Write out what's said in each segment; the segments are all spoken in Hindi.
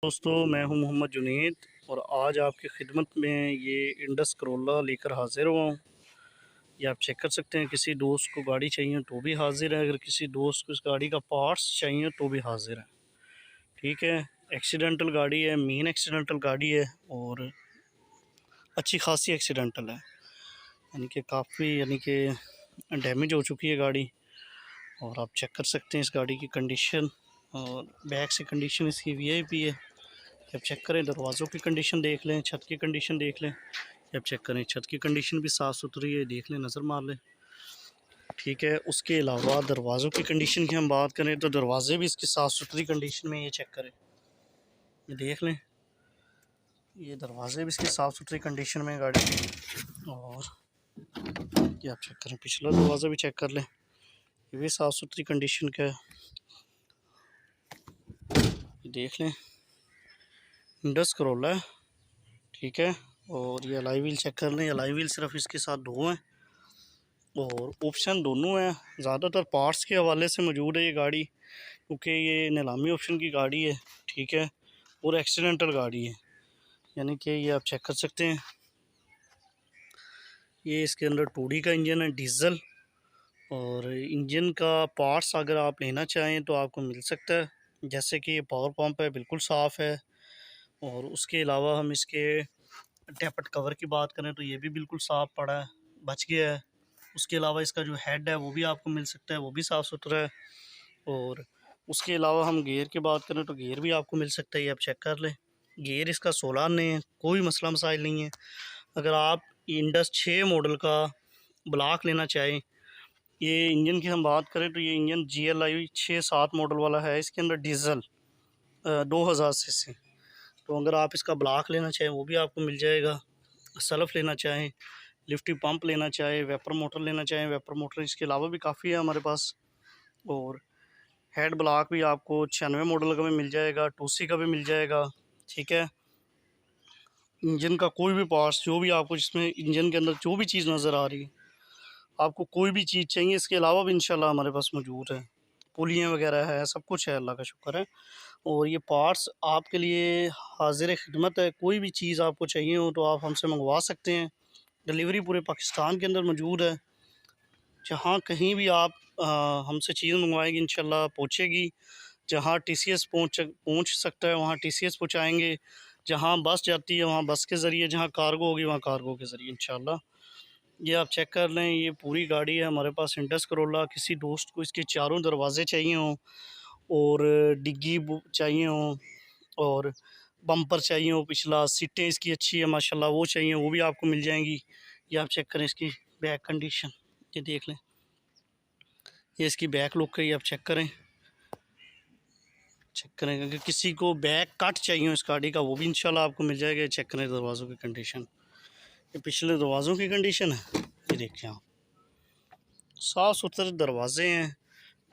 दोस्तों, मैं हूं मोहम्मद जुनैद और आज आपकी खिदमत में ये इंडस करोला लेकर हाज़िर हुआ हूँ। ये आप चेक कर सकते हैं। किसी दोस्त को गाड़ी चाहिए तो भी हाज़िर है, अगर किसी दोस्त को इस गाड़ी का पार्ट्स चाहिए तो भी हाज़िर है। ठीक है, एक्सीडेंटल गाड़ी है, मेन एक्सीडेंटल गाड़ी है और अच्छी खासी एक्सीडेंटल है, यानी कि काफ़ी डैमेज हो चुकी है गाड़ी। और आप चेक कर सकते हैं इस गाड़ी की कंडीशन, और बैक से कंडीशन इसकी वीआईपी है। आप चेक करें, दरवाज़ों की कंडीशन देख लें, छत की कंडीशन देख लें। आप चेक करें, छत की कंडीशन भी साफ़ सुथरी है, देख लें, नज़र मार लें। ठीक है, उसके अलावा दरवाज़ों की कंडीशन की हम बात करें तो दरवाज़े भी इसकी साफ़ सुथरी कंडीशन में, ये चेक करें, ये देख लें, ये दरवाज़े भी इसकी साफ़ सुथरी कंडीशन में गाड़ी की। और ये आप चेक करें, पिछला दरवाज़ा भी चेक कर लें, ये भी साफ़ सुथरी कंडीशन का है, ये देख लें, इंडस करोला है। ठीक है, और ये अलाई व्हील चेक कर लें, अलाई व्हील सिर्फ इसके साथ दो हैं और ऑप्शन दोनों हैं। ज़्यादातर पार्ट्स के हवाले से मौजूद है ये गाड़ी, क्योंकि ये नीलामी ऑप्शन की गाड़ी है। ठीक है, और एक्सीडेंटल गाड़ी है, यानी कि ये आप चेक कर सकते हैं। ये इसके अंदर 2D का इंजन है, डीज़ल। और इंजन का पार्ट्स अगर आप लेना चाहें तो आपको मिल सकता है, जैसे कि ये पावर पंप है, बिल्कुल साफ़ है। और उसके अलावा हम इसके टैपट कवर की बात करें तो ये भी बिल्कुल साफ़ पड़ा है, बच गया है। उसके अलावा इसका जो हेड है वो भी आपको मिल सकता है, वो भी साफ़ सुथरा है। और उसके अलावा हम गियर की बात करें तो गियर भी आपको मिल सकता है, ये आप चेक कर लें। गियर इसका 16 आने हैं, कोई मसला मसाइल नहीं है। अगर आप इंडस 6 मॉडल का ब्लॉक लेना चाहें, ये इंजन की हम बात करें तो ये इंजन GLI 6-7 मॉडल वाला है। इसके अंदर डीज़ल 2000 सीसी। तो अगर आप इसका ब्लॉक लेना चाहें वो भी आपको मिल जाएगा। सल्फ़ लेना चाहें, लिफ्टी पंप लेना चाहें, वेपर मोटर लेना चाहें, वेपर मोटर इसके अलावा भी काफ़ी है हमारे पास। और हेड ब्लॉक भी आपको 96 मॉडल का भी मिल जाएगा, 2C का भी मिल जाएगा। ठीक है, इंजन का कोई भी पार्ट्स जो भी आपको, जिसमें इंजन के अंदर जो भी चीज़ नज़र आ रही है, आपको कोई भी चीज़ चाहिए इसके अलावा भी इंशाल्लाह हमारे पास मौजूद है। पुलियाँ वगैरह है, सब कुछ है, अल्लाह का शुक्र है। और ये पार्ट्स आपके लिए हाज़िर खिदमत है। कोई भी चीज़ आपको चाहिए हो तो आप हमसे मंगवा सकते हैं। डिलीवरी पूरे पाकिस्तान के अंदर मौजूद है। जहाँ कहीं भी आप हमसे चीज़ मंगवाएंगे इंशाल्लाह पहुँचेगी। जहाँ TCS पहुँच सकता है वहाँ TCS पहुँचाएँगे। जहाँ बस जाती है वहाँ बस के ज़रिए, जहाँ कार्गो होगी वहाँ कार्गो के ज़रिए इंशाल्लाह। ये आप चेक कर लें, ये पूरी गाड़ी है हमारे पास इंडस करोला। किसी दोस्त को इसके चारों दरवाजे चाहिए हों और डिग्गी चाहिए हों और बम्पर चाहिए हो पिछला, सीटें इसकी अच्छी है माशाल्लाह, वो चाहिए वो भी आपको मिल जाएंगी। ये आप चेक करें इसकी बैक कंडीशन, ये देख लें, ये इसकी बैक लुक है, ये आप चेक करें। अगर किसी को बैक कट चाहिए हो इस गाड़ी का वो भी इंशाल्लाह आपको मिल जाएगा। चेक करें दरवाज़ों की कंडीशन, ये पिछले दरवाज़ों की कंडीशन है, ये देखें आप, साफ़ सुथरे दरवाजे हैं।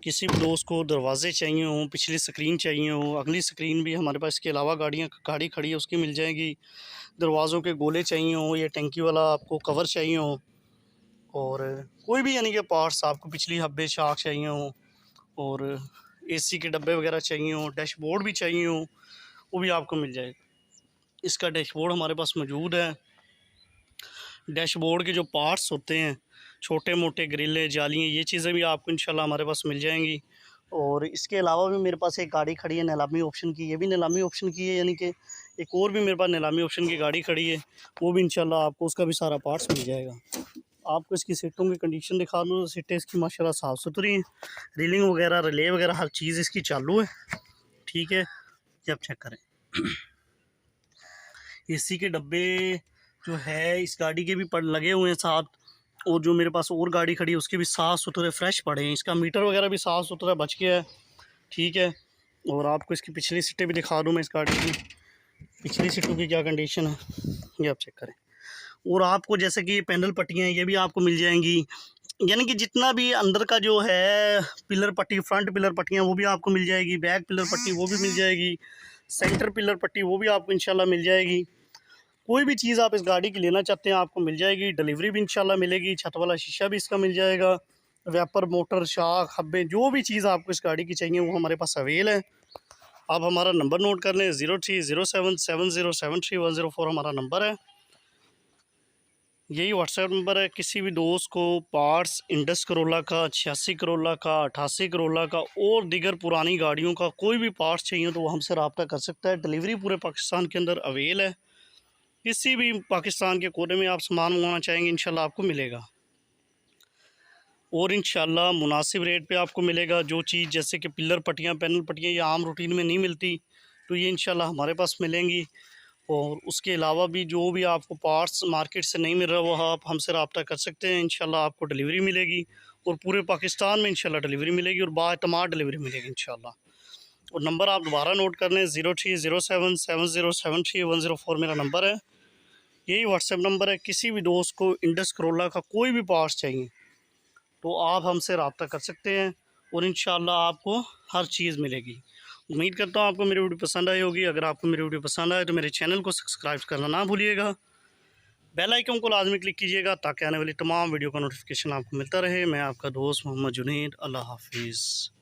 किसी भी दोस्त को दरवाजे चाहिए हों, पिछली स्क्रीन चाहिए हो, अगली स्क्रीन भी हमारे पास, इसके अलावा गाड़ी खड़ी है उसकी मिल जाएगी। दरवाज़ों के गोले चाहिए हों, ये टंकी वाला आपको कवर चाहिए हो, और कोई भी यानी कि पार्ट्स आपको, पिछली हब्बे शाख चाहिए हों, और AC के डब्बे वगैरह चाहिए हों, डैशबोर्ड भी चाहिए हों, वो भी आपको मिल जाएगा। इसका डैशबोर्ड हमारे पास मौजूद है। डैशबोर्ड के जो पार्ट्स होते हैं, छोटे मोटे ग्रिलें, जालियाँ, ये चीज़ें भी आपको इंशाल्लाह हमारे पास मिल जाएंगी। और इसके अलावा भी मेरे पास एक गाड़ी खड़ी है नीलामी ऑप्शन की, ये भी नीलामी ऑप्शन की है, यानी कि एक और भी मेरे पास नीलामी ऑप्शन की गाड़ी खड़ी है, वो भी इंशाल्लाह आपको उसका भी सारा पार्ट्स मिल जाएगा। आपको इसकी सीटों की कंडीशन दिखा दूँ तो सीटें इसकी माशाल्लाह साफ़ सुथरी हैं, रीलिंग वगैरह, रिले वगैरह हर चीज़ इसकी चालू है। ठीक है, ये आप चेक करें। AC के डब्बे जो है इस गाड़ी के भी पड़ लगे हुए हैं साथ, और जो मेरे पास और गाड़ी खड़ी है उसके भी साफ़ सुथरे फ्रेश पड़े हैं। इसका मीटर वगैरह भी साफ़ सुथरा बच गया है। ठीक है, और आपको इसकी पिछली सीटें भी दिखा दूँ मैं, इस गाड़ी की पिछली सीटों की क्या कंडीशन है, ये आप चेक करें। और आपको जैसे कि पैनल पट्टियाँ ये भी आपको मिल जाएंगी, यानी कि जितना भी अंदर का जो है पिलर पट्टी, फ्रंट पिलर पट्टियाँ वो भी आपको मिल जाएगी, बैक पिलर पट्टी वो भी मिल जाएगी, सेंटर पिलर पट्टी वो भी आपको इंशाल्लाह मिल जाएगी। कोई भी चीज़ आप इस गाड़ी की लेना चाहते हैं आपको मिल जाएगी। डिलीवरी भी इंशाल्लाह मिलेगी। छत वाला शीशा भी इसका मिल जाएगा, वेपर मोटर शाख हब्बे, जो भी चीज़ आपको इस गाड़ी की चाहिए वो हमारे पास अवेल है। आप हमारा नंबर नोट कर लें, 03077073 हमारा नंबर है। यही व्हाट्सएप नंबर है। किसी भी दोस्त को पार्ट्स इंडस करोला का, 86 करोला का, 88 करोला का और दीगर पुरानी गाड़ियों का कोई भी पार्ट्स चाहिए तो वो हमसे रब्ता कर सकता है। डिलीवरी पूरे पाकिस्तान के अंदर अवेल है। किसी भी पाकिस्तान के कोने में आप सामान मंगवाना चाहेंगे इंशाल्लाह आपको मिलेगा, और इंशाल्लाह मुनासिब रेट पे आपको मिलेगा। जो चीज़ जैसे कि पिलर पट्टियाँ, पैनल पट्टियाँ ये आम रूटीन में नहीं मिलती, तो ये इंशाल्लाह हमारे पास मिलेंगी। और उसके अलावा भी जो भी आपको पार्ट्स मार्केट से नहीं मिल रहा वो आप हमसे रब्ता कर सकते हैं। इंशाल्लाह आपको डिलीवरी मिलेगी, और पूरे पाकिस्तान में इंशाल्लाह डिलीवरी मिलेगी, और बाएतमाद डिलीवरी मिलेगी इंशाल्लाह। और नंबर आप दोबारा नोट कर लें, 03077073 मेरा नंबर है। यही व्हाट्सएप नंबर है। किसी भी दोस्त को इंडस करोला का कोई भी पार्ट्स चाहिए तो आप हमसे रब्ता कर सकते हैं, और इंशाल्लाह आपको हर चीज़ मिलेगी। उम्मीद करता हूँ आपको मेरी वीडियो पसंद आई होगी। अगर आपको मेरी वीडियो पसंद आए तो मेरे चैनल को सब्सक्राइब करना ना भूलिएगा। बेल आइकन को लाजमी क्लिक कीजिएगा ताकि आने वाली तमाम वीडियो का नोटिफिकेशन आपको मिलता रहे। मैं आपका दोस्त मोहम्मद जुनैद। अल्लाह हाफिज़।